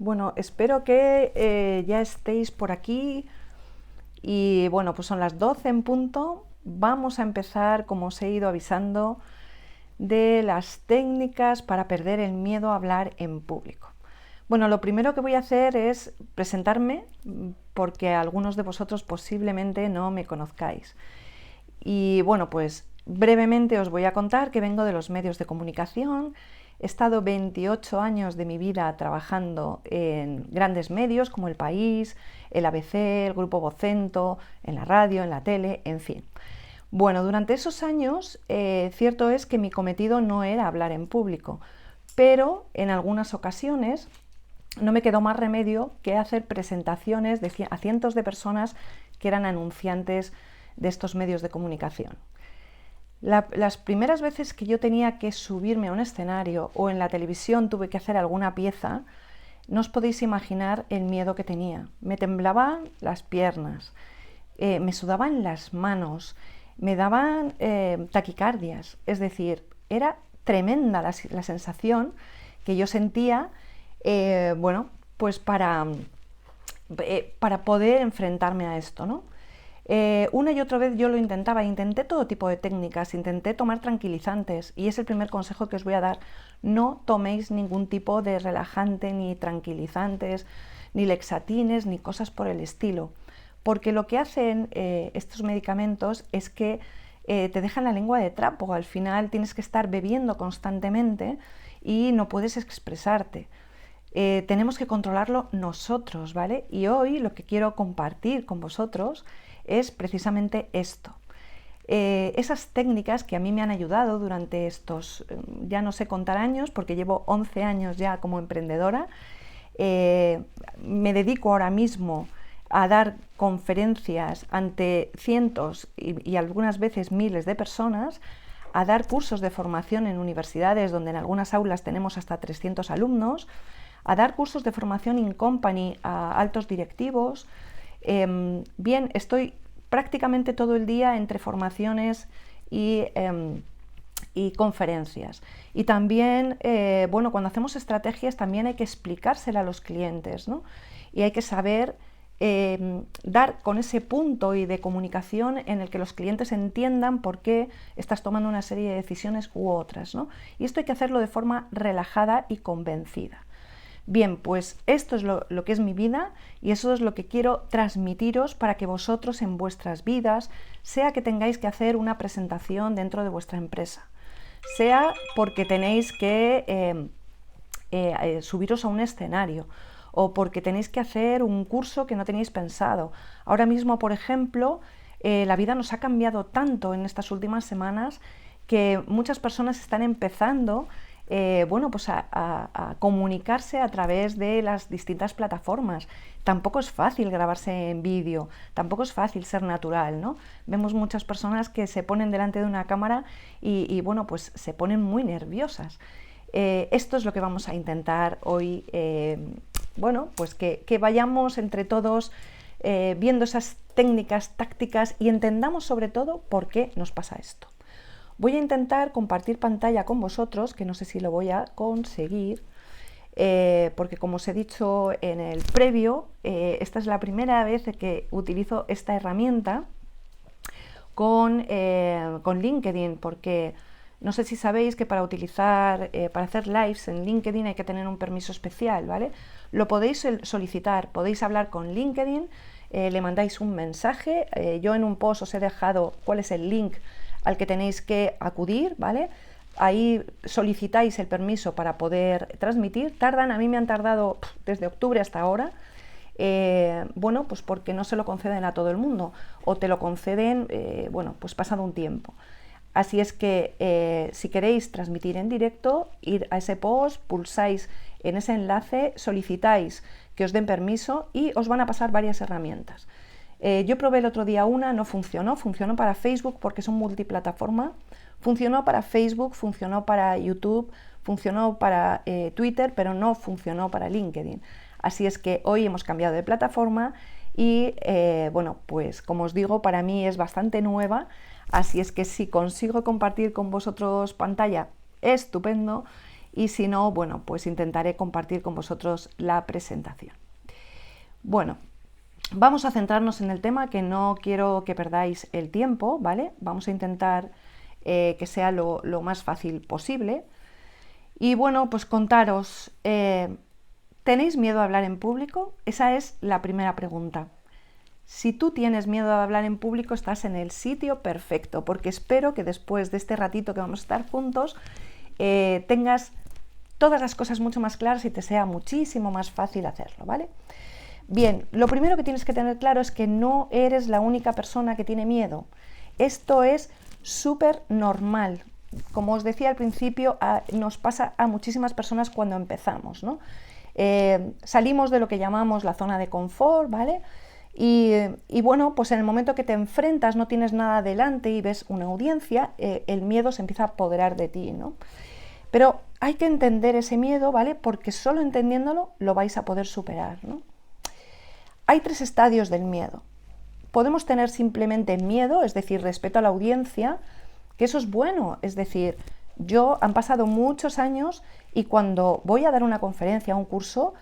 Bueno, espero que ya estéis por aquí y bueno, pues son las 12 en punto. Vamos a empezar, como os he ido avisando, de las técnicas para perder el miedo a hablar en público. Bueno, lo primero que voy a hacer es presentarme porque algunos de vosotros posiblemente no me conozcáis. Y bueno, pues brevemente os voy a contar que vengo de los medios de comunicación. He estado 28 años de mi vida trabajando en grandes medios como El País, el ABC, el Grupo Vocento, en la radio, en la tele, en fin. Bueno, durante esos años, cierto es que mi cometido no era hablar en público, pero en algunas ocasiones no me quedó más remedio que hacer presentaciones a cientos de personas que eran anunciantes de estos medios de comunicación. Las primeras veces que yo tenía que subirme a un escenario o en la televisión tuve que hacer alguna pieza, no os podéis imaginar el miedo que tenía. Me temblaban las piernas, me sudaban las manos, me daban taquicardias, es decir, era tremenda la sensación que yo sentía, bueno, pues para poder enfrentarme a esto, ¿no? Una y otra vez yo lo intentaba, intenté todo tipo de técnicas, intenté tomar tranquilizantes y es el primer consejo que os voy a dar. No toméis ningún tipo de relajante, ni tranquilizantes, ni lexatines, ni cosas por el estilo, porque lo que hacen estos medicamentos es que te dejan la lengua de trapo. Al final tienes que estar bebiendo constantemente y no puedes expresarte. Tenemos que controlarlo nosotros, ¿vale? Y hoy lo que quiero compartir con vosotros es precisamente esto. Esas técnicas que a mí me han ayudado durante estos, ya no sé contar años, porque llevo 11 años ya como emprendedora. Me dedico ahora mismo a dar conferencias ante cientos y algunas veces miles de personas, a dar cursos de formación en universidades donde en algunas aulas tenemos hasta 300 alumnos, a dar cursos de formación in company a altos directivos. Bien, estoy prácticamente todo el día entre formaciones y conferencias. Y también, bueno, cuando hacemos estrategias también hay que explicársela a los clientes, ¿no? Y hay que saber dar con ese punto y de comunicación en el que los clientes entiendan por qué estás tomando una serie de decisiones u otras, ¿no? Y esto hay que hacerlo de forma relajada y convencida. Bien, pues esto es lo que es mi vida y eso es lo que quiero transmitiros para que vosotros en vuestras vidas, sea que tengáis que hacer una presentación dentro de vuestra empresa, sea porque tenéis que subiros a un escenario o porque tenéis que hacer un curso que no tenéis pensado. Ahora mismo, por ejemplo, la vida nos ha cambiado tanto en estas últimas semanas que muchas personas están empezando bueno, pues a comunicarse a través de las distintas plataformas. Tampoco es fácil grabarse en vídeo, tampoco es fácil ser natural, ¿no? Vemos muchas personas que se ponen delante de una cámara y bueno, pues se ponen muy nerviosas. Esto es lo que vamos a intentar hoy, bueno, pues que vayamos entre todos viendo esas técnicas, tácticas y entendamos sobre todo por qué nos pasa esto. Voy a intentar compartir pantalla con vosotros, que no sé si lo voy a conseguir, porque como os he dicho en el previo, esta es la primera vez que utilizo esta herramienta con LinkedIn, porque no sé si sabéis que para hacer lives en LinkedIn hay que tener un permiso especial, ¿vale? Lo podéis solicitar, podéis hablar con LinkedIn, le mandáis un mensaje, yo en un post os he dejado cuál es el link al que tenéis que acudir, ¿vale? Ahí solicitáis el permiso para poder transmitir. A mí me han tardado desde octubre hasta ahora, bueno, pues porque no se lo conceden a todo el mundo, o te lo conceden, bueno, pues pasado un tiempo. Así es que si queréis transmitir en directo, ir a ese post, pulsáis en ese enlace, solicitáis que os den permiso y os van a pasar varias herramientas. Yo probé el otro día una, no funcionó para Facebook porque son multiplataforma, funcionó para Facebook, funcionó para YouTube, funcionó para Twitter, pero no funcionó para LinkedIn. Así es que hoy hemos cambiado de plataforma y bueno, pues como os digo, para mí es bastante nueva, así es que si consigo compartir con vosotros pantalla, estupendo, y si no, bueno, pues intentaré compartir con vosotros la presentación. Bueno, vamos a centrarnos en el tema, que no quiero que perdáis el tiempo, ¿vale? Vamos a intentar que sea lo más fácil posible. Y bueno, pues contaros, ¿tenéis miedo a hablar en público? Esa es la primera pregunta. Si tú tienes miedo a hablar en público, estás en el sitio perfecto, porque espero que después de este ratito que vamos a estar juntos, tengas todas las cosas mucho más claras y te sea muchísimo más fácil hacerlo, ¿vale? Bien, lo primero que tienes que tener claro es que no eres la única persona que tiene miedo. Esto es súper normal. Como os decía al principio, nos pasa a muchísimas personas cuando empezamos, ¿no? Salimos de lo que llamamos la zona de confort, ¿vale? Y bueno, pues en el momento que te enfrentas, no tienes nada delante y ves una audiencia, el miedo se empieza a apoderar de ti, ¿no? Pero hay que entender ese miedo, ¿vale? Porque solo entendiéndolo lo vais a poder superar, ¿no? Hay 3 estadios del miedo. Podemos tener simplemente miedo, es decir, respeto a la audiencia, que eso es bueno, es decir, han pasado muchos años y cuando voy a dar una conferencia, un curso,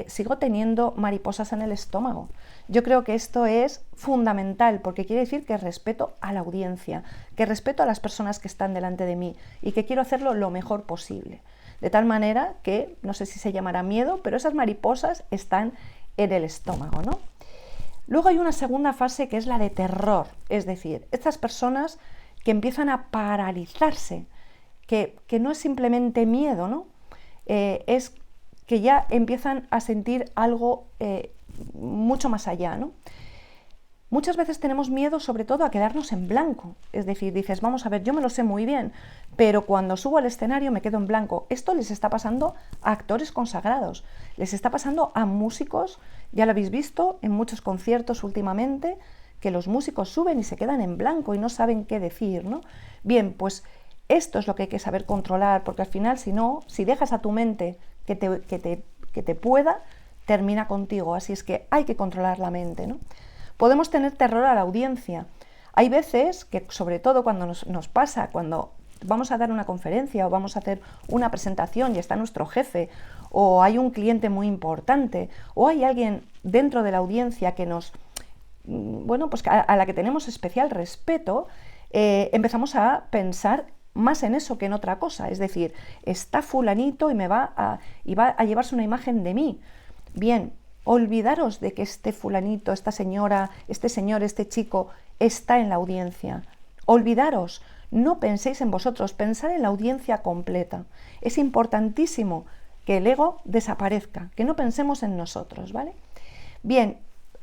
sigo teniendo mariposas en el estómago. Yo creo que esto es fundamental porque quiere decir que respeto a la audiencia, que respeto a las personas que están delante de mí y que quiero hacerlo lo mejor posible. De tal manera que, no sé si se llamará miedo, pero esas mariposas están en el estómago, ¿no? Luego hay una segunda fase que es la de terror, es decir, estas personas que empiezan a paralizarse, que no es simplemente miedo, ¿no? Es que ya empiezan a sentir algo mucho más allá, ¿no? Muchas veces tenemos miedo sobre todo a quedarnos en blanco, es decir, dices, vamos a ver, yo me lo sé muy bien, pero cuando subo al escenario me quedo en blanco. Esto les está pasando a actores consagrados, les está pasando a músicos, ya lo habéis visto en muchos conciertos últimamente, que los músicos suben y se quedan en blanco y no saben qué decir, ¿no? Bien, pues esto es lo que hay que saber controlar, porque al final, si dejas a tu mente que te pueda, termina contigo, así es que hay que controlar la mente, ¿no? Podemos tener terror a la audiencia. Hay veces que, sobre todo cuando nos pasa, cuando vamos a dar una conferencia o vamos a hacer una presentación y está nuestro jefe, o hay un cliente muy importante, o hay alguien dentro de la audiencia que pues a la que tenemos especial respeto, empezamos a pensar más en eso que en otra cosa. Es decir, está fulanito y va a llevarse una imagen de mí. Bien, olvidaros de que este fulanito, esta señora, este señor, este chico está en la audiencia. Olvidaros, no penséis en vosotros, pensad en la audiencia completa. Es importantísimo que el ego desaparezca, que no pensemos en nosotros, ¿vale? Bien,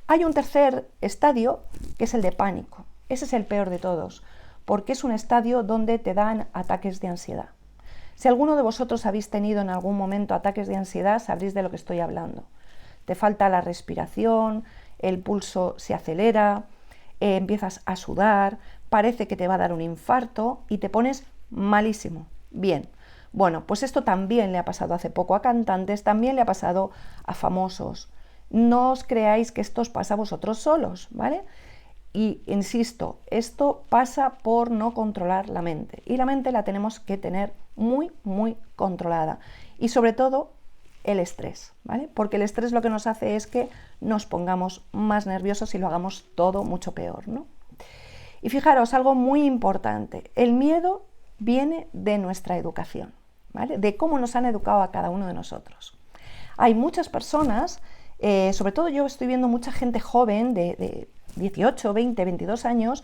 hay un tercer estadio que es el de pánico. Ese es el peor de todos, porque es un estadio donde te dan ataques de ansiedad. Si alguno de vosotros habéis tenido en algún momento ataques de ansiedad, sabréis de lo que estoy hablando. Te falta la respiración, el pulso se acelera, empiezas a sudar, parece que te va a dar un infarto y te pones malísimo. Bien, bueno, pues esto también le ha pasado hace poco a cantantes, también le ha pasado a famosos. No os creáis que esto os pasa a vosotros solos, ¿vale? Y insisto, esto pasa por no controlar la mente. Y la mente la tenemos que tener muy, muy controlada. Y sobre todo el estrés, ¿vale? Porque el estrés lo que nos hace es que nos pongamos más nerviosos y lo hagamos todo mucho peor, ¿no? Y fijaros, algo muy importante, el miedo viene de nuestra educación, ¿vale? De cómo nos han educado a cada uno de nosotros. Hay muchas personas, sobre todo yo estoy viendo mucha gente joven de 18, 20, 22 años,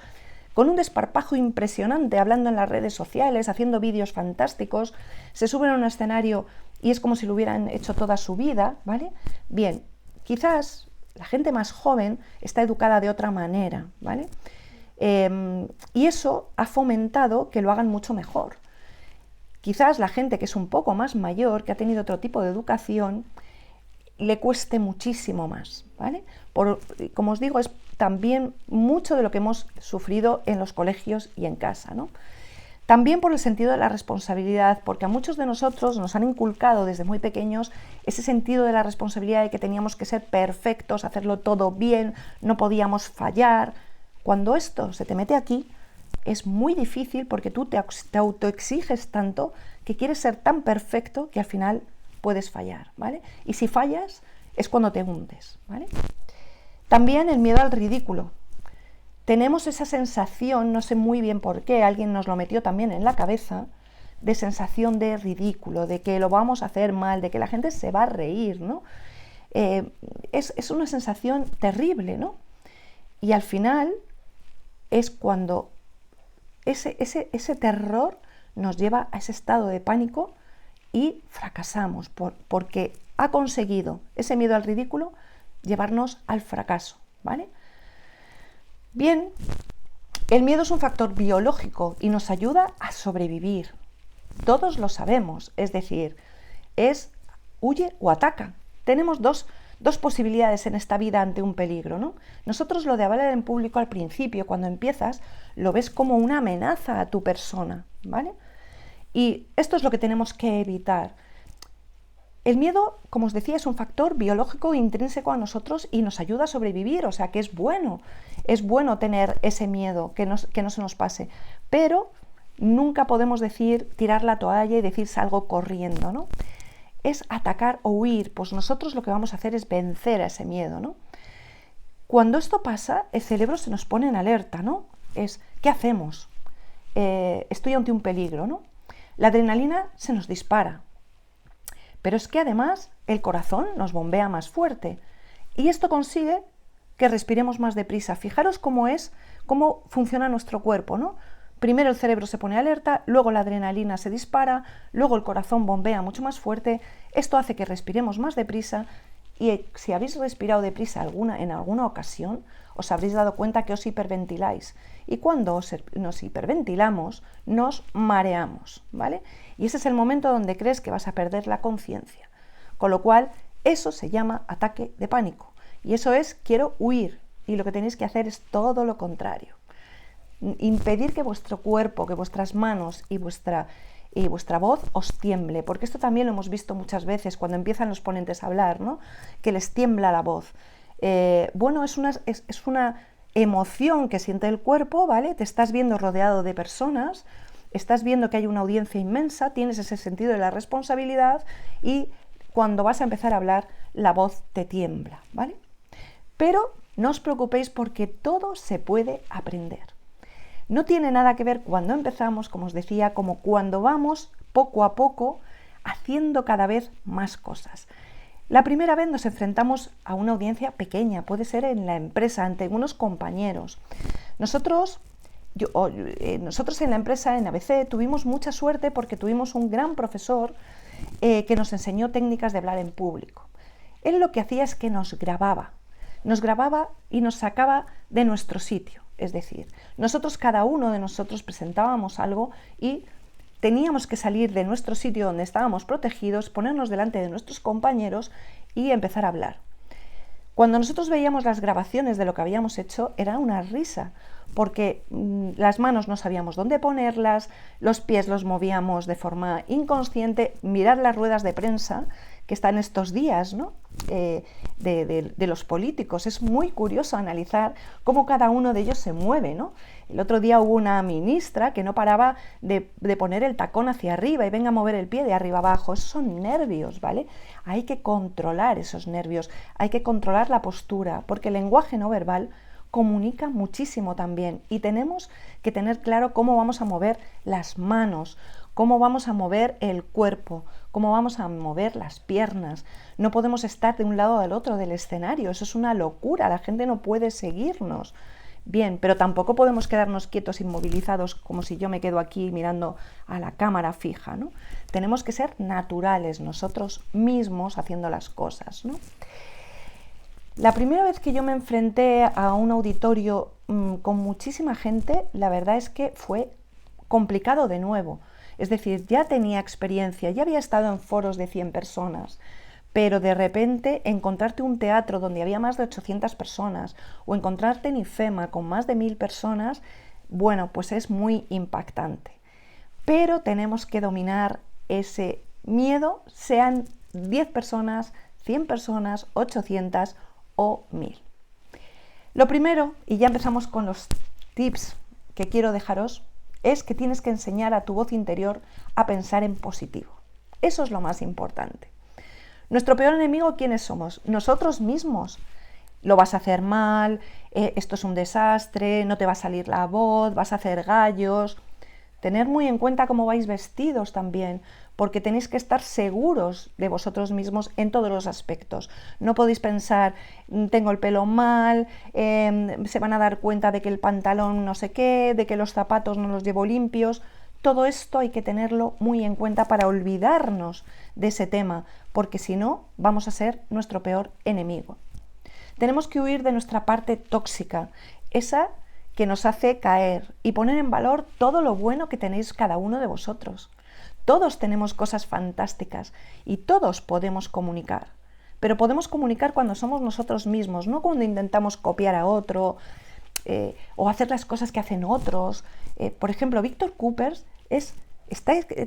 con un desparpajo impresionante, hablando en las redes sociales, haciendo vídeos fantásticos, se suben a un escenario y es como si lo hubieran hecho toda su vida, ¿vale? Bien, quizás la gente más joven está educada de otra manera, ¿vale? Y eso ha fomentado que lo hagan mucho mejor. Quizás la gente que es un poco más mayor, que ha tenido otro tipo de educación, le cueste muchísimo más, ¿vale? Como os digo, es también mucho de lo que hemos sufrido en los colegios y en casa, ¿no? También por el sentido de la responsabilidad, porque a muchos de nosotros nos han inculcado desde muy pequeños ese sentido de la responsabilidad de que teníamos que ser perfectos, hacerlo todo bien, no podíamos fallar. Cuando esto se te mete aquí, es muy difícil porque tú te autoexiges tanto que quieres ser tan perfecto que al final puedes fallar, ¿vale? Y si fallas es cuando te hundes, ¿vale? También el miedo al ridículo. Tenemos esa sensación, no sé muy bien por qué, alguien nos lo metió también en la cabeza, de sensación de ridículo, de que lo vamos a hacer mal, de que la gente se va a reír, ¿no? Es una sensación terrible, ¿no? Y al final es cuando ese terror nos lleva a ese estado de pánico y fracasamos, porque ha conseguido ese miedo al ridículo llevarnos al fracaso, ¿vale? Bien, el miedo es un factor biológico y nos ayuda a sobrevivir. Todos lo sabemos, es decir, es huye o ataca. Tenemos dos posibilidades en esta vida ante un peligro, ¿no? Nosotros lo de hablar en público al principio, cuando empiezas, lo ves como una amenaza a tu persona, ¿vale? Y esto es lo que tenemos que evitar. El miedo, como os decía, es un factor biológico intrínseco a nosotros y nos ayuda a sobrevivir, o sea que es bueno tener ese miedo, que no se nos pase, pero nunca podemos tirar la toalla y decir salgo corriendo, ¿no? Es atacar o huir, pues nosotros lo que vamos a hacer es vencer a ese miedo, ¿no? Cuando esto pasa, el cerebro se nos pone en alerta, ¿no? ¿Qué hacemos? Estoy ante un peligro, ¿no? La adrenalina se nos dispara, pero es que además el corazón nos bombea más fuerte y esto consigue que respiremos más deprisa. Fijaros cómo funciona nuestro cuerpo, ¿no? Primero el cerebro se pone alerta, luego la adrenalina se dispara, luego el corazón bombea mucho más fuerte. Esto hace que respiremos más deprisa y si habéis respirado deprisa en alguna ocasión, os habréis dado cuenta que os hiperventiláis. Y cuando nos hiperventilamos, nos mareamos, ¿vale? Y ese es el momento donde crees que vas a perder la conciencia. Con lo cual, eso se llama ataque de pánico. Y eso es, quiero huir. Y lo que tenéis que hacer es todo lo contrario. Impedir que vuestro cuerpo, que vuestras manos y vuestra voz os tiemble, porque esto también lo hemos visto muchas veces cuando empiezan los ponentes a hablar, ¿no? Que les tiembla la voz. Bueno, es una emoción que siente el cuerpo, ¿vale? Te estás viendo rodeado de personas, estás viendo que hay una audiencia inmensa, tienes ese sentido de la responsabilidad y cuando vas a empezar a hablar la voz te tiembla, ¿vale? Pero no os preocupéis porque todo se puede aprender. No tiene nada que ver cuando empezamos, como os decía, como cuando vamos poco a poco haciendo cada vez más cosas. La primera vez nos enfrentamos a una audiencia pequeña, puede ser en la empresa, ante unos compañeros. Nosotros en la empresa, en ABC, tuvimos mucha suerte porque tuvimos un gran profesor que nos enseñó técnicas de hablar en público. Él lo que hacía es que nos grababa y nos sacaba de nuestro sitio. Es decir, cada uno de nosotros presentábamos algo y teníamos que salir de nuestro sitio donde estábamos protegidos, ponernos delante de nuestros compañeros y empezar a hablar. Cuando nosotros veíamos las grabaciones de lo que habíamos hecho, era una risa, porque las manos no sabíamos dónde ponerlas, los pies los movíamos de forma inconsciente. Mirad las ruedas de prensa que están estos días, ¿no? de los políticos. Es muy curioso analizar cómo cada uno de ellos se mueve, ¿no? El otro día hubo una ministra que no paraba de poner el tacón hacia arriba y venga a mover el pie de arriba abajo. Esos son nervios, ¿vale? Hay que controlar esos nervios, hay que controlar la postura, porque el lenguaje no verbal comunica muchísimo también y tenemos que tener claro cómo vamos a mover las manos, cómo vamos a mover el cuerpo, cómo vamos a mover las piernas. No podemos estar de un lado al otro del escenario, eso es una locura, la gente no puede seguirnos. Bien, pero tampoco podemos quedarnos quietos, inmovilizados, como si yo me quedo aquí mirando a la cámara fija, ¿no? Tenemos que ser naturales nosotros mismos haciendo las cosas, ¿no? La primera vez que yo me enfrenté a un auditorio con muchísima gente, la verdad es que fue complicado de nuevo. Es decir, ya tenía experiencia, ya había estado en foros de 100 personas, pero de repente encontrarte un teatro donde había más de 800 personas o encontrarte en IFEMA con más de 1000 personas, bueno, pues es muy impactante. Pero tenemos que dominar ese miedo, sean 10 personas, 100 personas, 800 o 1000. Lo primero, y ya empezamos con los tips que quiero dejaros es que tienes que enseñar a tu voz interior a pensar en positivo. Eso es lo más importante. Nuestro peor enemigo, ¿quiénes somos? Nosotros mismos. Lo vas a hacer mal, esto es un desastre, no te va a salir la voz, vas a hacer gallos. Tener muy en cuenta cómo vais vestidos también, porque tenéis que estar seguros de vosotros mismos en todos los aspectos. No podéis pensar, tengo el pelo mal, se van a dar cuenta de que el pantalón no sé qué, de que los zapatos no los llevo limpios. Todo esto hay que tenerlo muy en cuenta para olvidarnos de ese tema, porque si no, vamos a ser nuestro peor enemigo. Tenemos que huir de nuestra parte tóxica, esa que nos hace caer, y poner en valor todo lo bueno que tenéis cada uno de vosotros. Todos tenemos cosas fantásticas y todos podemos comunicar, pero podemos comunicar cuando somos nosotros mismos, no cuando intentamos copiar a otro o hacer las cosas que hacen otros. Por ejemplo, Víctor Coopers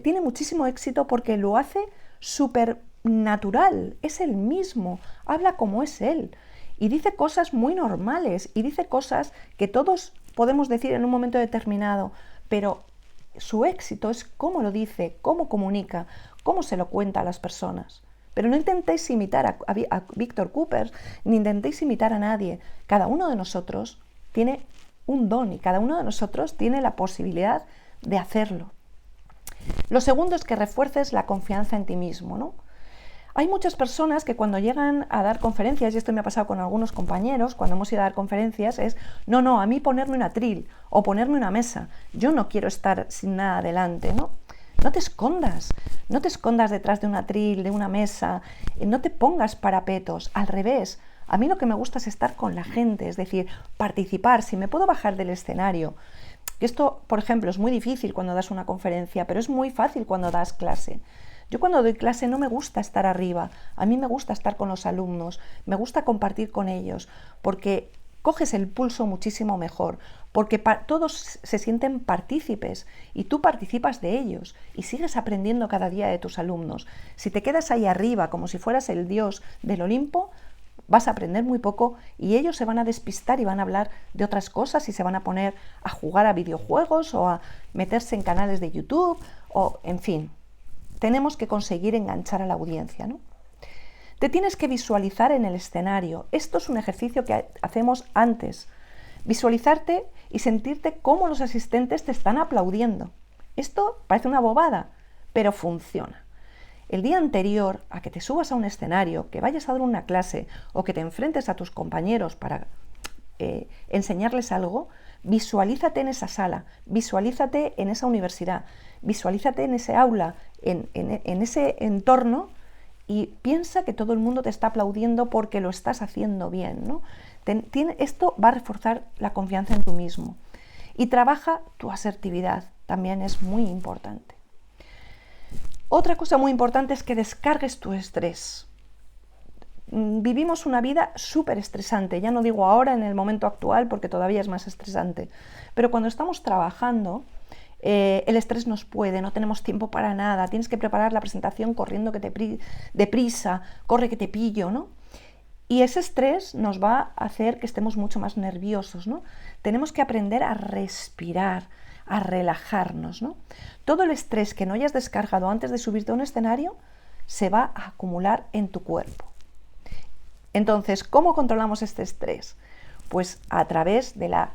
tiene muchísimo éxito porque lo hace súper natural, es él mismo, habla como es él. Y dice cosas muy normales y dice cosas que todos podemos decir en un momento determinado, pero su éxito es cómo lo dice, cómo comunica, cómo se lo cuenta a las personas. Pero no intentéis imitar a Víctor Coopers, ni intentéis imitar a nadie. Cada uno de nosotros tiene un don y cada uno de nosotros tiene la posibilidad de hacerlo. Lo segundo es que refuerces la confianza en ti mismo, ¿no? Hay muchas personas que cuando llegan a dar conferencias, y esto me ha pasado con algunos compañeros, cuando hemos ido a dar conferencias, es no, a mí ponerme un atril o ponerme una mesa. Yo no quiero estar sin nada delante, ¿no? No te escondas detrás de un atril, de una mesa, no te pongas parapetos, al revés. A mí lo que me gusta es estar con la gente, es decir, participar, si me puedo bajar del escenario. Esto, por ejemplo, es muy difícil cuando das una conferencia, pero es muy fácil cuando das clase. Yo cuando doy clase no me gusta estar arriba, a mí me gusta estar con los alumnos, me gusta compartir con ellos, porque coges el pulso muchísimo mejor, porque todos se sienten partícipes y tú participas de ellos y sigues aprendiendo cada día de tus alumnos. Si te quedas ahí arriba como si fueras el dios del Olimpo, vas a aprender muy poco y ellos se van a despistar y van a hablar de otras cosas y se van a poner a jugar a videojuegos o a meterse en canales de YouTube o en fin. Tenemos que conseguir enganchar a la audiencia, ¿no? Te tienes que visualizar en el escenario. Esto es un ejercicio que hacemos antes. Visualizarte y sentirte cómo los asistentes te están aplaudiendo. Esto parece una bobada, pero funciona. El día anterior a que te subas a un escenario, que vayas a dar una clase o que te enfrentes a tus compañeros para enseñarles algo, visualízate en esa sala, visualízate en esa universidad, visualízate en ese aula, en ese entorno y piensa que todo el mundo te está aplaudiendo porque lo estás haciendo bien, ¿no? Esto va a reforzar la confianza en tú mismo. Y trabaja tu asertividad, también es muy importante. Otra cosa muy importante es que descargues tu estrés. Vivimos una vida súper estresante, ya no digo ahora en el momento actual porque todavía es más estresante, pero cuando estamos trabajando el estrés nos puede, no tenemos tiempo para nada, tienes que preparar la presentación corriendo deprisa, corre que te pillo, ¿no? Y ese estrés nos va a hacer que estemos mucho más nerviosos, ¿no? Tenemos que aprender a respirar, a relajarnos, ¿no? Todo el estrés que no hayas descargado antes de subirte a un escenario se va a acumular en tu cuerpo. Entonces, ¿cómo controlamos este estrés? Pues a través de la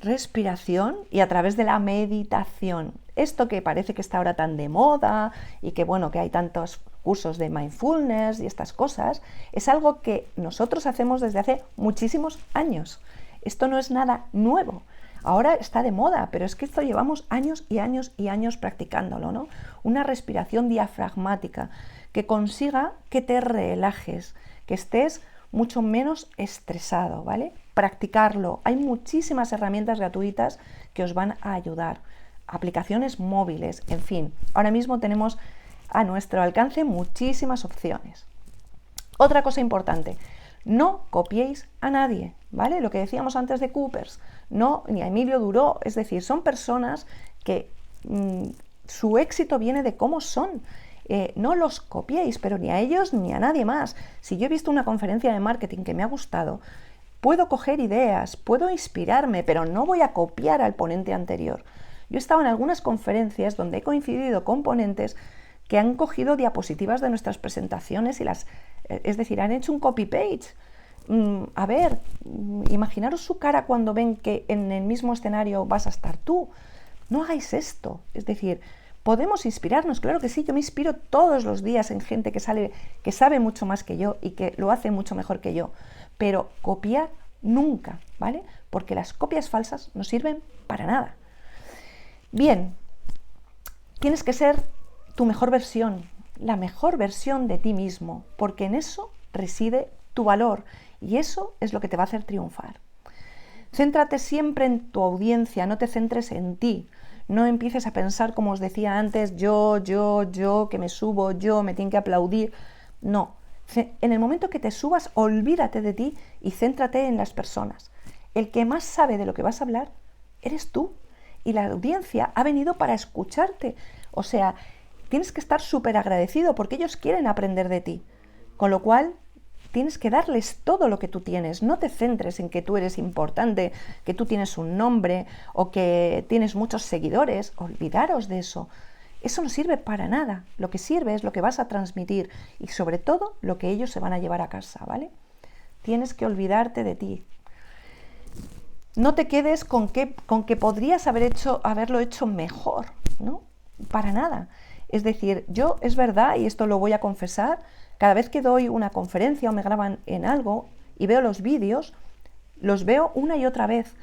respiración y a través de la meditación. Esto que parece que está ahora tan de moda y que bueno, que hay tantos cursos de mindfulness y estas cosas, es algo que nosotros hacemos desde hace muchísimos años. Esto no es nada nuevo. Ahora está de moda, pero es que esto llevamos años y años y años practicándolo, ¿no? Una respiración diafragmática que consiga que te relajes, que estés mucho menos estresado, ¿vale? Practicarlo. Hay muchísimas herramientas gratuitas que os van a ayudar. Aplicaciones móviles, en fin. Ahora mismo tenemos a nuestro alcance muchísimas opciones. Otra cosa importante, no copiéis a nadie, ¿vale? Lo que decíamos antes de Coopers, no, ni a Emilio Duró, es decir, son personas que su éxito viene de cómo son. No los copiéis, pero ni a ellos ni a nadie más. Si yo he visto una conferencia de marketing que me ha gustado, puedo coger ideas, puedo inspirarme, pero no voy a copiar al ponente anterior. Yo he estado en algunas conferencias donde he coincidido con ponentes que han cogido diapositivas de nuestras presentaciones y es decir, han hecho un copy-paste. A ver, imaginaros su cara cuando ven que en el mismo escenario vas a estar tú. No hagáis esto. Es decir, podemos inspirarnos, claro que sí, yo me inspiro todos los días en gente que sabe mucho más que yo y que lo hace mucho mejor que yo, pero copiar nunca, ¿vale? Porque las copias falsas no sirven para nada. Bien, tienes que ser tu mejor versión, la mejor versión de ti mismo, porque en eso reside tu valor y eso es lo que te va a hacer triunfar. Céntrate siempre en tu audiencia, no te centres en ti. No empieces a pensar, como os decía antes, yo, que me subo, yo, me tienen que aplaudir. No, en el momento que te subas, olvídate de ti y céntrate en las personas. El que más sabe de lo que vas a hablar eres tú y la audiencia ha venido para escucharte. O sea, tienes que estar súper agradecido porque ellos quieren aprender de ti. Con lo cual, tienes que darles todo lo que tú tienes. No te centres en que tú eres importante, que tú tienes un nombre o que tienes muchos seguidores. Olvidaros de eso. Eso no sirve para nada. Lo que sirve es lo que vas a transmitir y sobre todo lo que ellos se van a llevar a casa, ¿vale? Tienes que olvidarte de ti. No te quedes con que podrías haberlo hecho mejor, ¿no? Para nada. Es decir, yo es verdad, y esto lo voy a confesar, cada vez que doy una conferencia o me graban en algo y veo los vídeos, los veo una y otra vez,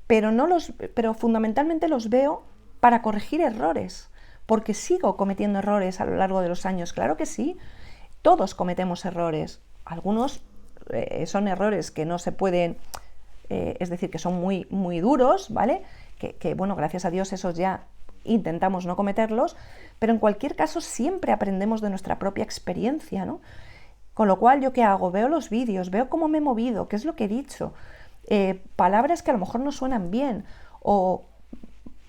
pero fundamentalmente los veo para corregir errores, porque sigo cometiendo errores a lo largo de los años. Claro que sí, todos cometemos errores. Algunos son errores que no se pueden, es decir, que son muy, muy duros, ¿vale? Que bueno, gracias a Dios esos ya intentamos no cometerlos, pero en cualquier caso siempre aprendemos de nuestra propia experiencia, ¿no? Con lo cual, ¿yo qué hago? Veo los vídeos, veo cómo me he movido, qué es lo que he dicho, palabras que a lo mejor no suenan bien, o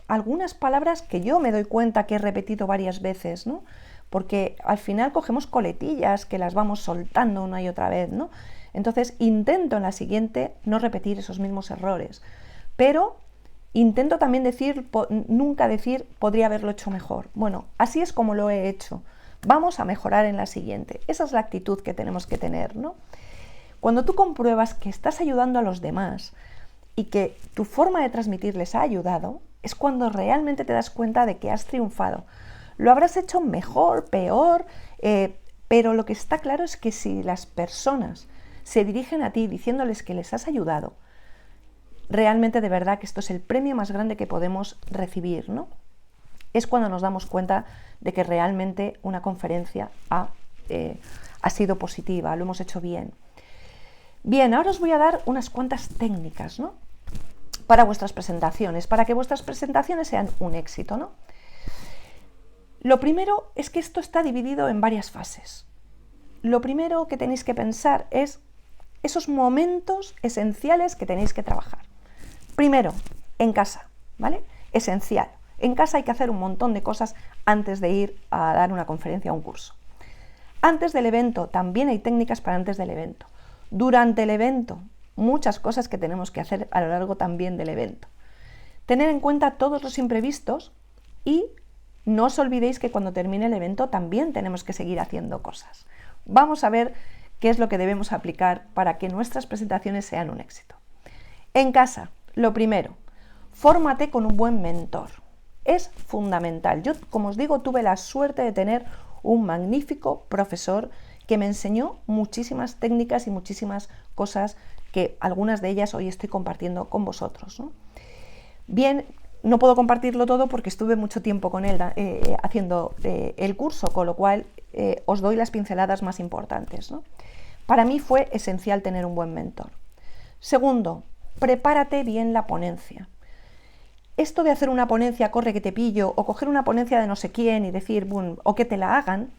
algunas palabras que yo me doy cuenta que he repetido varias veces, ¿no? Porque al final cogemos coletillas que las vamos soltando una y otra vez, ¿no? Entonces, intento en la siguiente no repetir esos mismos errores, pero intento también nunca decir podría haberlo hecho mejor. Bueno, así es como lo he hecho. Vamos a mejorar en la siguiente. Esa es la actitud que tenemos que tener, ¿no? Cuando tú compruebas que estás ayudando a los demás y que tu forma de transmitir les ha ayudado, es cuando realmente te das cuenta de que has triunfado. Lo habrás hecho mejor, peor, pero lo que está claro es que si las personas se dirigen a ti diciéndoles que les has ayudado, realmente de verdad que esto es el premio más grande que podemos recibir, ¿no? Es cuando nos damos cuenta de que realmente una conferencia ha sido positiva, lo hemos hecho bien. Bien, ahora os voy a dar unas cuantas técnicas, ¿no? Para vuestras presentaciones, para que vuestras presentaciones sean un éxito, ¿no? Lo primero es que esto está dividido en varias fases. Lo primero que tenéis que pensar es esos momentos esenciales que tenéis que trabajar. Primero, en casa, ¿vale? Esencial. En casa hay que hacer un montón de cosas antes de ir a dar una conferencia o un curso. Antes del evento, también hay técnicas para antes del evento. Durante el evento, muchas cosas que tenemos que hacer a lo largo también del evento. Tener en cuenta todos los imprevistos y no os olvidéis que cuando termine el evento también tenemos que seguir haciendo cosas. Vamos a ver qué es lo que debemos aplicar para que nuestras presentaciones sean un éxito. En casa, lo primero, fórmate con un buen mentor. Es fundamental. Yo, como os digo, tuve la suerte de tener un magnífico profesor que me enseñó muchísimas técnicas y muchísimas cosas que algunas de ellas hoy estoy compartiendo con vosotros, ¿no? Bien, no puedo compartirlo todo porque estuve mucho tiempo con él haciendo el curso, con lo cual os doy las pinceladas más importantes, ¿no? Para mí fue esencial tener un buen mentor. Segundo, prepárate bien la ponencia. Esto de hacer una ponencia corre que te pillo o coger una ponencia de no sé quién y decir, boom, o que te la hagan,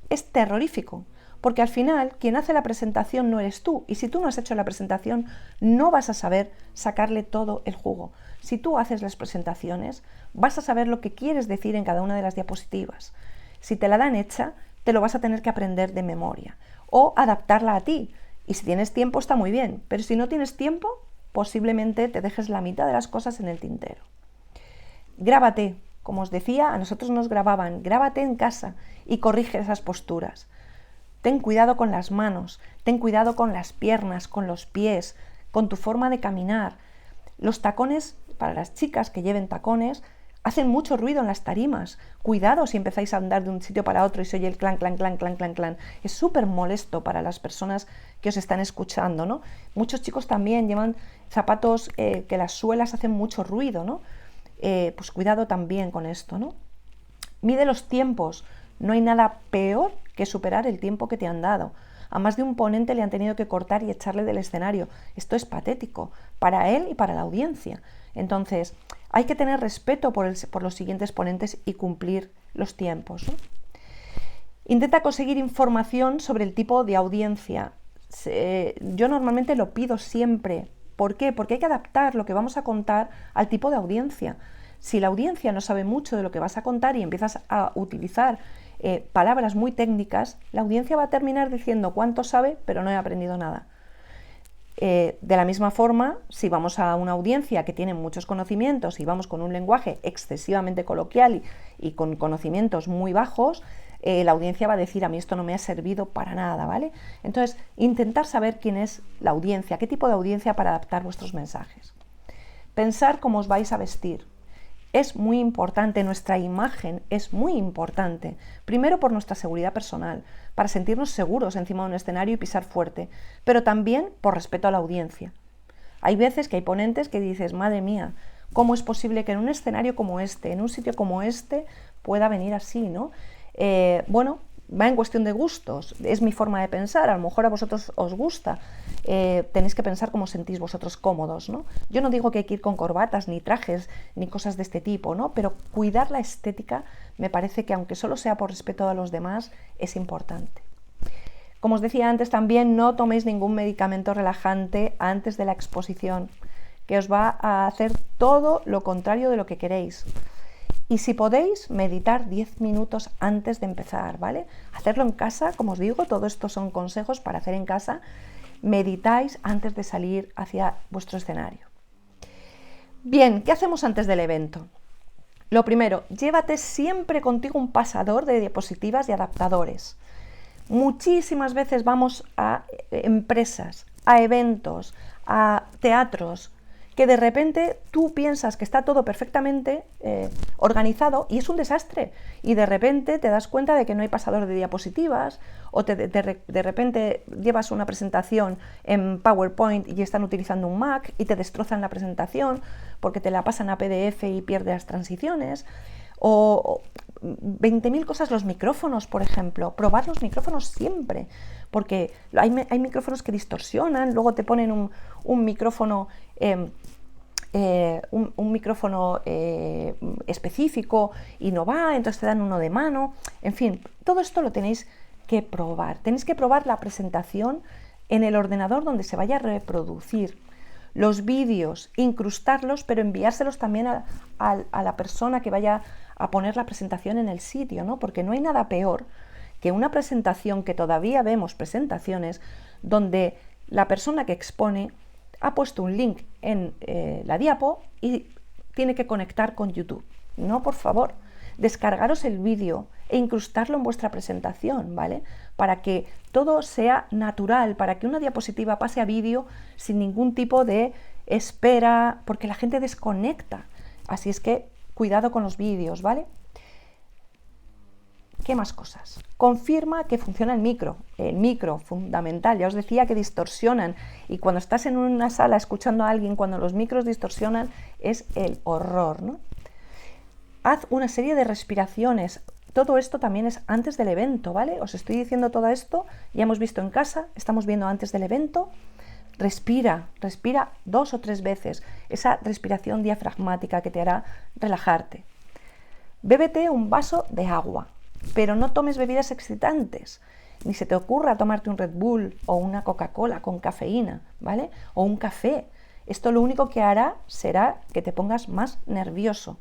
es terrorífico. Porque al final quien hace la presentación no eres tú y si tú no has hecho la presentación no vas a saber sacarle todo el jugo. Si tú haces las presentaciones vas a saber lo que quieres decir en cada una de las diapositivas. Si te la dan hecha te lo vas a tener que aprender de memoria o adaptarla a ti Y si tienes tiempo está muy bien, pero si no tienes tiempo, posiblemente te dejes la mitad de las cosas en el tintero. Grábate, como os decía, a nosotros nos grababan, grábate en casa y corrige esas posturas. Ten cuidado con las manos, ten cuidado con las piernas, con los pies, con tu forma de caminar. Los tacones, para las chicas que lleven tacones, hacen mucho ruido en las tarimas. Cuidado si empezáis a andar de un sitio para otro y se oye el clan, clan, clan, clan, clan, clan. Es súper molesto para las personas que os están escuchando, ¿no? Muchos chicos también llevan zapatos que las suelas hacen mucho ruido, ¿no? Pues cuidado también con esto, ¿no? Mide los tiempos. No hay nada peor que superar el tiempo que te han dado. A más de un ponente le han tenido que cortar y echarle del escenario. Esto es patético para él y para la audiencia. Entonces, hay que tener respeto por los siguientes ponentes y cumplir los tiempos, ¿no? Intenta conseguir información sobre el tipo de audiencia. Yo normalmente lo pido siempre. ¿Por qué? Porque hay que adaptar lo que vamos a contar al tipo de audiencia. Si la audiencia no sabe mucho de lo que vas a contar y empiezas a utilizar palabras muy técnicas, la audiencia va a terminar diciendo cuánto sabe, pero no he aprendido nada. De la misma forma, si vamos a una audiencia que tiene muchos conocimientos y vamos con un lenguaje excesivamente coloquial y con conocimientos muy bajos, la audiencia va a decir, a mí esto no me ha servido para nada, ¿vale? Entonces, intentar saber quién es la audiencia, qué tipo de audiencia para adaptar vuestros mensajes. Pensar cómo os vais a vestir. Es muy importante, nuestra imagen es muy importante. Primero por nuestra seguridad personal, para sentirnos seguros encima de un escenario y pisar fuerte, pero también por respeto a la audiencia. Hay veces que hay ponentes que dices, madre mía, ¿cómo es posible que en un escenario como este, en un sitio como este, pueda venir así, ¿no? Bueno, va en cuestión de gustos, es mi forma de pensar, a lo mejor a vosotros os gusta, tenéis que pensar cómo sentís vosotros cómodos, ¿no? Yo no digo que hay que ir con corbatas, ni trajes, ni cosas de este tipo, ¿no? Pero cuidar la estética me parece que, aunque solo sea por respeto a los demás, es importante. Como os decía antes, también no toméis ningún medicamento relajante antes de la exposición, que os va a hacer todo lo contrario de lo que queréis. Y si podéis, meditar 10 minutos antes de empezar, ¿vale? Hacerlo en casa, como os digo, todo esto son consejos para hacer en casa. Meditáis antes de salir hacia vuestro escenario. Bien, ¿qué hacemos antes del evento? Lo primero, llévate siempre contigo un pasador de diapositivas y adaptadores. Muchísimas veces vamos a empresas, a eventos, a teatros, que de repente tú piensas que está todo perfectamente organizado y es un desastre, y de repente te das cuenta de que no hay pasador de diapositivas, o de repente llevas una presentación en PowerPoint y están utilizando un Mac y te destrozan la presentación porque te la pasan a PDF y pierdes las transiciones, o 20.000 cosas. Los micrófonos, por ejemplo, probad los micrófonos siempre, porque hay micrófonos que distorsionan, luego te ponen un micrófono específico y no va, entonces te dan uno de mano. En fin, todo esto lo tenéis que probar. Tenéis que probar la presentación en el ordenador donde se vaya a reproducir. Los vídeos, incrustarlos, pero enviárselos también a la persona que vaya a poner la presentación en el sitio, ¿no? Porque no hay nada peor que una presentación, que todavía vemos presentaciones donde la persona que expone ha puesto un link en la diapo y tiene que conectar con YouTube. No, por favor, descargaros el vídeo e incrustarlo en vuestra presentación, ¿vale? Para que todo sea natural, para que una diapositiva pase a vídeo sin ningún tipo de espera, porque la gente desconecta. Así es que cuidado con los vídeos, ¿vale? ¿Qué más cosas? Confirma que funciona el micro, fundamental. Ya os decía que distorsionan, y cuando estás en una sala escuchando a alguien, cuando los micros distorsionan, es el horror, ¿no? Haz una serie de respiraciones. Todo esto también es antes del evento, ¿vale? Os estoy diciendo todo esto, ya hemos visto en casa, estamos viendo antes del evento. Respira 2 o 3 veces, esa respiración diafragmática que te hará relajarte. Bébete un vaso de agua, pero no tomes bebidas excitantes, ni se te ocurra tomarte un Red Bull o una Coca-Cola con cafeína, ¿vale? O un café. Esto lo único que hará será que te pongas más nervioso,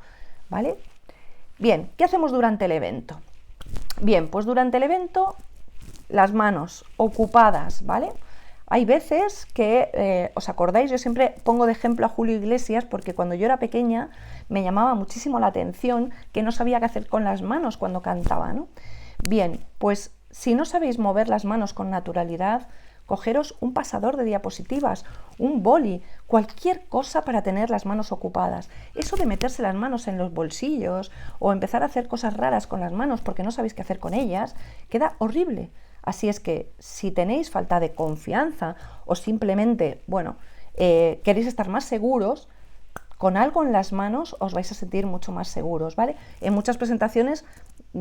¿vale? Bien, ¿qué hacemos durante el evento? Bien, pues durante el evento, las manos ocupadas, ¿vale? Hay veces que, ¿os acordáis? Yo siempre pongo de ejemplo a Julio Iglesias porque cuando yo era pequeña me llamaba muchísimo la atención que no sabía qué hacer con las manos cuando cantaba, ¿no? Bien, pues si no sabéis mover las manos con naturalidad, cogeros un pasador de diapositivas, un boli, cualquier cosa para tener las manos ocupadas. Eso de meterse las manos en los bolsillos o empezar a hacer cosas raras con las manos porque no sabéis qué hacer con ellas, queda horrible. Así es que si tenéis falta de confianza o simplemente, bueno, queréis estar más seguros, con algo en las manos os vais a sentir mucho más seguros, ¿vale? En muchas presentaciones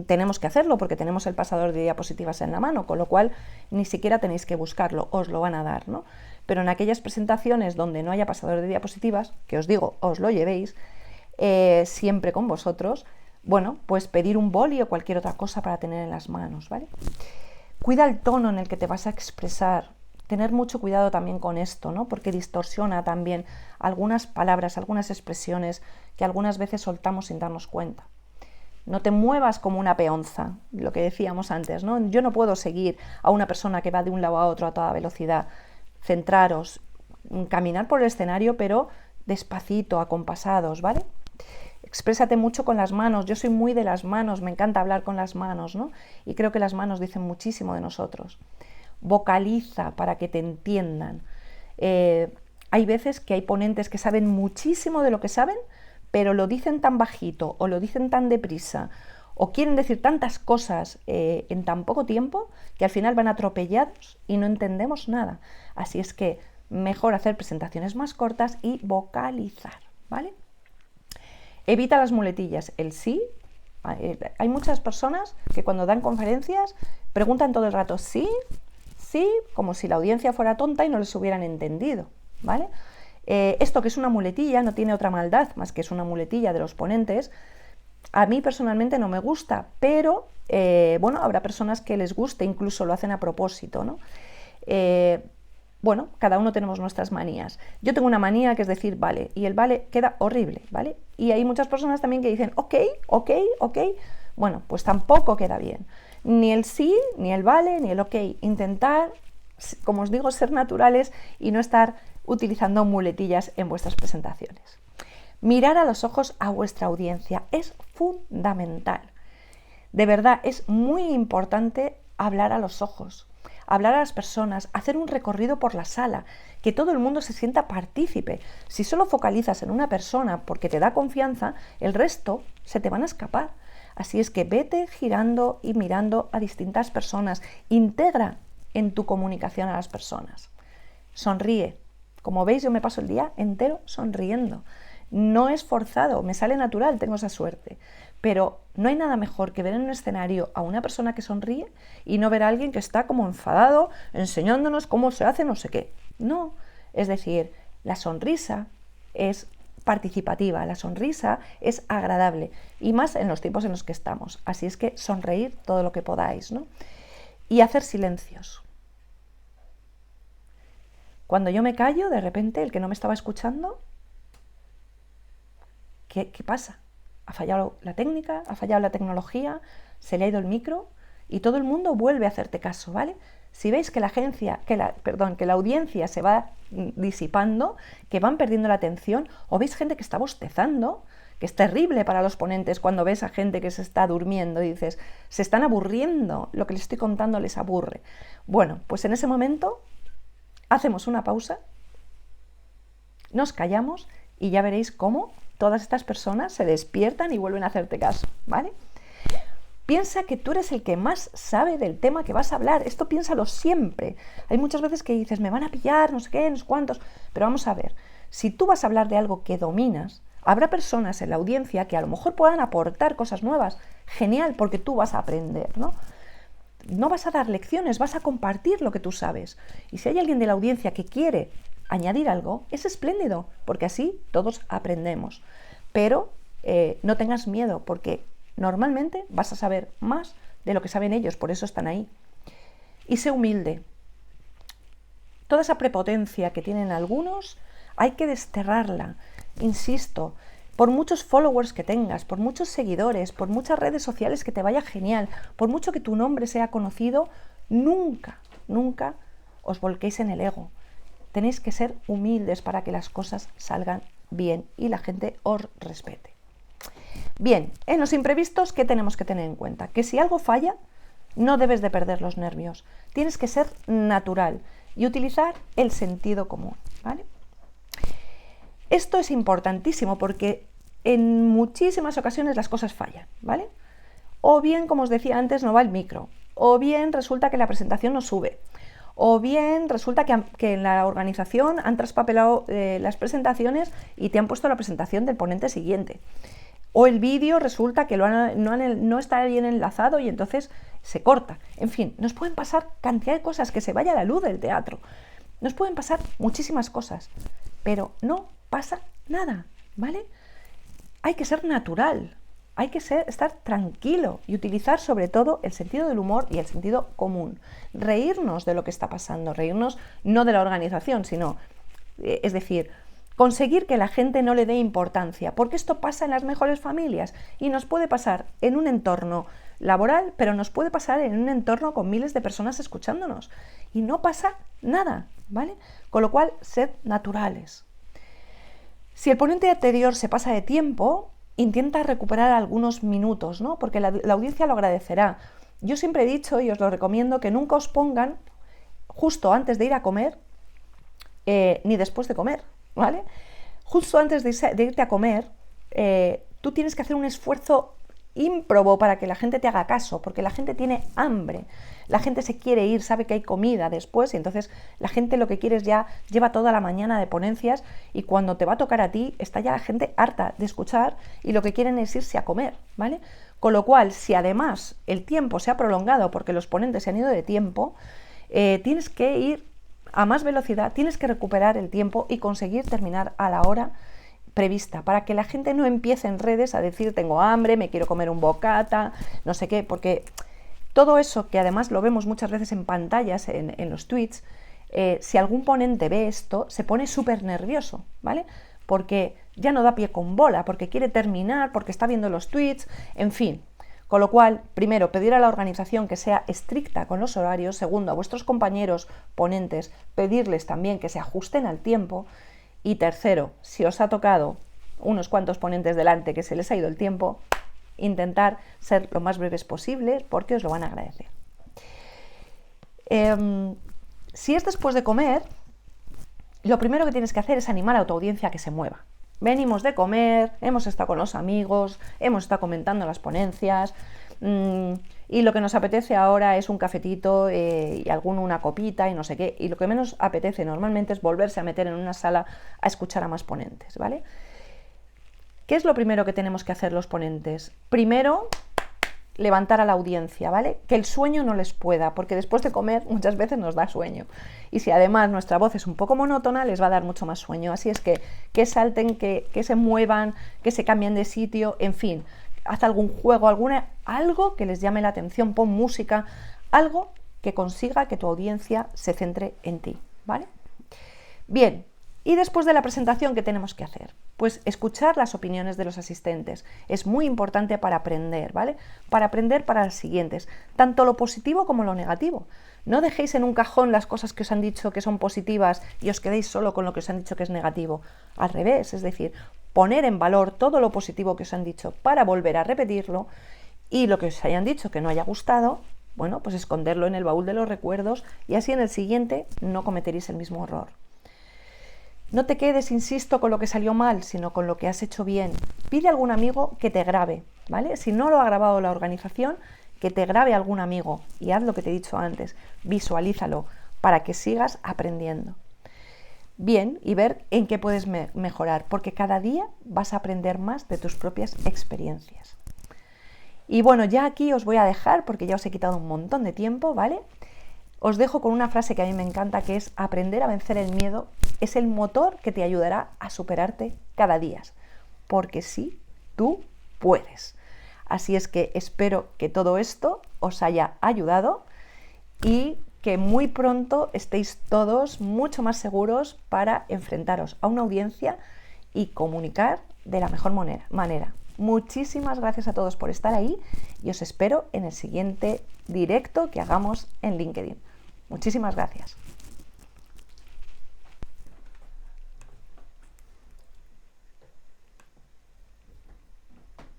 tenemos que hacerlo porque tenemos el pasador de diapositivas en la mano, con lo cual ni siquiera tenéis que buscarlo, os lo van a dar, ¿no? Pero en aquellas presentaciones donde no haya pasador de diapositivas, que os digo, os lo llevéis siempre con vosotros, bueno, pues pedir un boli o cualquier otra cosa para tener en las manos, ¿vale? Cuida el tono en el que te vas a expresar. Tener mucho cuidado también con esto, ¿no? Porque distorsiona también algunas palabras, algunas expresiones que algunas veces soltamos sin darnos cuenta. No te muevas como una peonza, lo que decíamos antes, ¿no? Yo no puedo seguir a una persona que va de un lado a otro a toda velocidad. Centraros, caminar por el escenario, pero despacito, acompasados, ¿vale? Exprésate mucho con las manos. Yo soy muy de las manos, me encanta hablar con las manos, ¿no? Y creo que las manos dicen muchísimo de nosotros. Vocaliza para que te entiendan. Hay veces que hay ponentes que saben muchísimo de lo que saben, pero lo dicen tan bajito o lo dicen tan deprisa o quieren decir tantas cosas en tan poco tiempo que al final van atropellados y no entendemos nada. Así es que mejor hacer presentaciones más cortas y vocalizar, ¿vale? Evita las muletillas, el sí. Hay muchas personas que cuando dan conferencias preguntan todo el rato sí, sí, como si la audiencia fuera tonta y no les hubieran entendido, ¿vale? Esto que es una muletilla no tiene otra maldad más que es una muletilla de los ponentes. A mí personalmente no me gusta, pero bueno, habrá personas que les guste, incluso lo hacen a propósito, ¿no? Bueno, cada uno tenemos nuestras manías. Yo tengo una manía que es decir vale, y el vale queda horrible, ¿vale? Y hay muchas personas también que dicen ok, ok, ok. Bueno, pues tampoco queda bien. Ni el sí, ni el vale, ni el ok. Intentar, como os digo, ser naturales y no estar utilizando muletillas en vuestras presentaciones. Mirar a los ojos a vuestra audiencia es fundamental. De verdad, es muy importante hablar a los ojos, hablar a las personas, hacer un recorrido por la sala, que todo el mundo se sienta partícipe. Si solo focalizas en una persona porque te da confianza, el resto se te van a escapar. Así es que vete girando y mirando a distintas personas. Integra en tu comunicación a las personas. Sonríe. Como veis, yo me paso el día entero sonriendo. No es forzado, me sale natural, tengo esa suerte. Pero no hay nada mejor que ver en un escenario a una persona que sonríe y no ver a alguien que está como enfadado, enseñándonos cómo se hace no sé qué. No, es decir, la sonrisa es participativa, la sonrisa es agradable y más en los tiempos en los que estamos. Así es que sonreír todo lo que podáis, ¿no? Y hacer silencios. Cuando yo me callo, de repente, el que no me estaba escuchando, ¿qué pasa? Ha fallado la técnica, ha fallado la tecnología, se le ha ido el micro y todo el mundo vuelve a hacerte caso, ¿vale? Si veis que la audiencia se va disipando, que van perdiendo la atención, o veis gente que está bostezando, que es terrible para los ponentes cuando ves a gente que se está durmiendo y dices, se están aburriendo, lo que les estoy contando les aburre. Bueno, pues en ese momento hacemos una pausa, nos callamos y ya veréis cómo todas estas personas se despiertan y vuelven a hacerte caso, ¿vale? Piensa que tú eres el que más sabe del tema que vas a hablar. Esto piénsalo siempre. Hay muchas veces que dices, me van a pillar, no sé qué, no sé cuántos. Pero vamos a ver, si tú vas a hablar de algo que dominas, habrá personas en la audiencia que a lo mejor puedan aportar cosas nuevas. Genial, porque tú vas a aprender, ¿no? No vas a dar lecciones, vas a compartir lo que tú sabes. Y si hay alguien de la audiencia que quiere añadir algo, es espléndido, porque así todos aprendemos. Pero no tengas miedo, porque normalmente vas a saber más de lo que saben ellos, por eso están ahí. Y sé humilde. Toda esa prepotencia que tienen algunos, hay que desterrarla. Insisto, por muchos followers que tengas, por muchos seguidores, por muchas redes sociales que te vaya genial, por mucho que tu nombre sea conocido, nunca, nunca os volquéis en el ego. Tenéis que ser humildes para que las cosas salgan bien y la gente os respete. Bien, en los imprevistos, ¿qué tenemos que tener en cuenta? Que si algo falla, no debes de perder los nervios. Tienes que ser natural y utilizar el sentido común, ¿vale? Esto es importantísimo porque en muchísimas ocasiones las cosas fallan, ¿vale? O bien, como os decía antes, no va el micro, o bien resulta que la presentación no sube, o bien resulta que en la organización han traspapelado las presentaciones y te han puesto la presentación del ponente siguiente. O el vídeo resulta que no está bien enlazado y entonces se corta. En fin, nos pueden pasar cantidad de cosas, que se vaya la luz del teatro. Nos pueden pasar muchísimas cosas, pero no pasa nada, ¿vale? Hay que ser natural, hay que estar tranquilo y utilizar sobre todo el sentido del humor y el sentido común. Reírnos de lo que está pasando, reírnos no de la organización, sino, es decir, conseguir que la gente no le dé importancia, porque esto pasa en las mejores familias y nos puede pasar en un entorno laboral, pero nos puede pasar en un entorno con miles de personas escuchándonos y no pasa nada, ¿vale? Con lo cual, sed naturales. Si el ponente anterior se pasa de tiempo, intenta recuperar algunos minutos, ¿no? Porque la audiencia lo agradecerá. Yo siempre he dicho, y os lo recomiendo, que nunca os pongan justo antes de ir a comer ni después de comer, ¿vale? Justo antes de irte a comer, tú tienes que hacer un esfuerzo ímprobo para que la gente te haga caso, porque la gente tiene hambre, la gente se quiere ir, sabe que hay comida después y entonces la gente lo que quiere es ya, lleva toda la mañana de ponencias y cuando te va a tocar a ti está ya la gente harta de escuchar y lo que quieren es irse a comer, ¿vale? Con lo cual, si además el tiempo se ha prolongado porque los ponentes se han ido de tiempo, tienes que ir a más velocidad, tienes que recuperar el tiempo y conseguir terminar a la hora prevista, para que la gente no empiece en redes a decir tengo hambre, me quiero comer un bocata, no sé qué, porque todo eso que además lo vemos muchas veces en pantallas, en los tweets, si algún ponente ve esto, se pone súper nervioso, ¿vale? Porque ya no da pie con bola, porque quiere terminar, porque está viendo los tweets, en fin. Con lo cual, primero, pedir a la organización que sea estricta con los horarios. Segundo, a vuestros compañeros ponentes, pedirles también que se ajusten al tiempo. Y tercero, si os ha tocado unos cuantos ponentes delante que se les ha ido el tiempo, intentar ser lo más breves posible porque os lo van a agradecer. Si es después de comer, lo primero que tienes que hacer es animar a tu audiencia a que se mueva. Venimos de comer, hemos estado con los amigos, hemos estado comentando las ponencias y lo que nos apetece ahora es un cafetito y una copita y no sé qué. Y lo que menos apetece normalmente es volverse a meter en una sala a escuchar a más ponentes, ¿vale? ¿Qué es lo primero que tenemos que hacer los ponentes? Primero, levantar a la audiencia, ¿vale? Que el sueño no les pueda, porque después de comer muchas veces nos da sueño. Y si además nuestra voz es un poco monótona, les va a dar mucho más sueño. Así es que salten, que se muevan, que se cambien de sitio, en fin, haz algún juego, algo que les llame la atención, pon música, algo que consiga que tu audiencia se centre en ti, ¿vale? Bien. Y después de la presentación, ¿qué tenemos que hacer? Pues escuchar las opiniones de los asistentes. Es muy importante para aprender, ¿vale? Para aprender para las siguientes, tanto lo positivo como lo negativo. No dejéis en un cajón las cosas que os han dicho que son positivas y os quedéis solo con lo que os han dicho que es negativo. Al revés, es decir, poner en valor todo lo positivo que os han dicho para volver a repetirlo y lo que os hayan dicho que no haya gustado, bueno, pues esconderlo en el baúl de los recuerdos y así en el siguiente no cometeréis el mismo error. No te quedes, insisto, con lo que salió mal, sino con lo que has hecho bien. Pide a algún amigo que te grabe, ¿vale? Si no lo ha grabado la organización, que te grabe algún amigo y haz lo que te he dicho antes, visualízalo para que sigas aprendiendo. Bien, y ver en qué puedes mejorar, porque cada día vas a aprender más de tus propias experiencias. Y bueno, ya aquí os voy a dejar, porque ya os he quitado un montón de tiempo, ¿vale? Os dejo con una frase que a mí me encanta, que es: aprender a vencer el miedo es el motor que te ayudará a superarte cada día, porque sí, tú puedes. Así es que espero que todo esto os haya ayudado y que muy pronto estéis todos mucho más seguros para enfrentaros a una audiencia y comunicar de la mejor manera. Muchísimas gracias a todos por estar ahí y os espero en el siguiente directo que hagamos en LinkedIn. Muchísimas gracias.